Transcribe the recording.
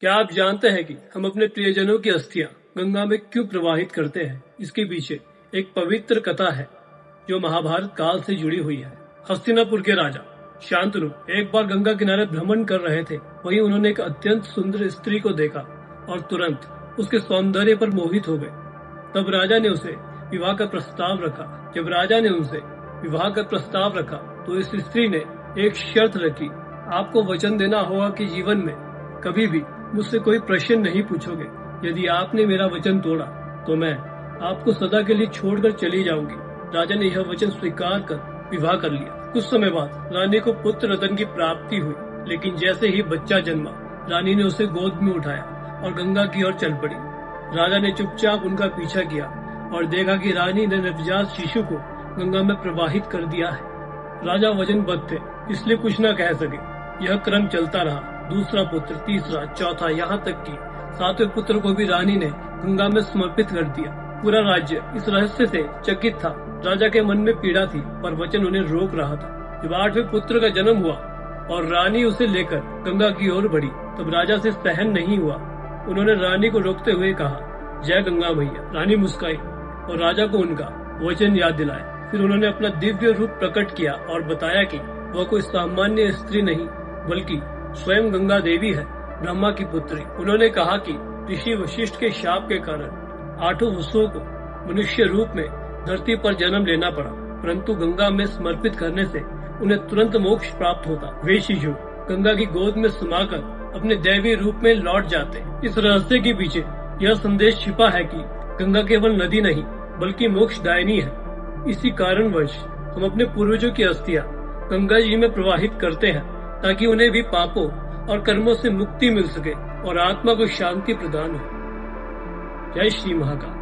क्या आप जानते हैं कि हम अपने प्रियजनों की अस्थियां गंगा में क्यों प्रवाहित करते हैं? इसके पीछे एक पवित्र कथा है जो महाभारत काल से जुड़ी हुई है। हस्तिनापुर के राजा शांतनु एक बार गंगा किनारे भ्रमण कर रहे थे। वहीं उन्होंने एक अत्यंत सुंदर स्त्री को देखा और तुरंत उसके सौंदर्य पर मोहित हो गए। तब राजा ने उसे विवाह का प्रस्ताव रखा। जब राजा ने उनसे विवाह का प्रस्ताव रखा तो इस स्त्री ने एक शर्त रखी, आपको वचन देना होगा कि जीवन में कभी भी मुझसे कोई प्रश्न नहीं पूछोगे। यदि आपने मेरा वचन तोड़ा तो मैं आपको सदा के लिए छोड़कर चली जाऊंगी। राजा ने यह वचन स्वीकार कर विवाह कर लिया। कुछ समय बाद रानी को पुत्र रतन की प्राप्ति हुई, लेकिन जैसे ही बच्चा जन्मा रानी ने उसे गोद में उठाया और गंगा की ओर चल पड़ी। राजा ने चुपचाप उनका पीछा किया और देखा कि रानी ने नवजात शिशु को गंगा में प्रवाहित कर दिया है। राजा वचनबद्ध थे, इसलिए कुछ न कह सके। यह क्रम चलता रहा। दूसरा पुत्र, तीसरा, चौथा, यहाँ तक कि सातवें पुत्र को भी रानी ने गंगा में समर्पित कर दिया। पूरा राज्य इस रहस्य से चकित था। राजा के मन में पीड़ा थी, पर वचन उन्हें रोक रहा था। जब आठवें पुत्र का जन्म हुआ और रानी उसे लेकर गंगा की ओर बढ़ी, तब राजा से सहन नहीं हुआ। उन्होंने रानी को रोकते हुए कहा, जय गंगा मैया। रानी मुस्काई और राजा को उनका वचन याद दिलाया। फिर उन्होंने अपना दिव्य रूप प्रकट किया और बताया कि वह कोई सामान्य स्त्री नहीं, बल्कि स्वयं गंगा देवी है, ब्रह्मा की पुत्री। उन्होंने कहा कि ऋषि वशिष्ठ के शाप के कारण 8 वसुओं को मनुष्य रूप में धरती पर जन्म लेना पड़ा, परंतु गंगा में समर्पित करने से उन्हें तुरंत मोक्ष प्राप्त होता। वे शिशु गंगा की गोद में समाकर अपने दैवी रूप में लौट जाते। इस रहस्य के पीछे यह संदेश छिपा है कि गंगा केवल नदी नहीं, बल्कि मोक्षदायिनी है। इसी कारणवश हम अपने पूर्वजों की अस्थियां गंगा जी में प्रवाहित करते हैं, ताकि उन्हें भी पापों और कर्मों से मुक्ति मिल सके और आत्मा को शांति प्रदान हो। जय श्री महाकाल।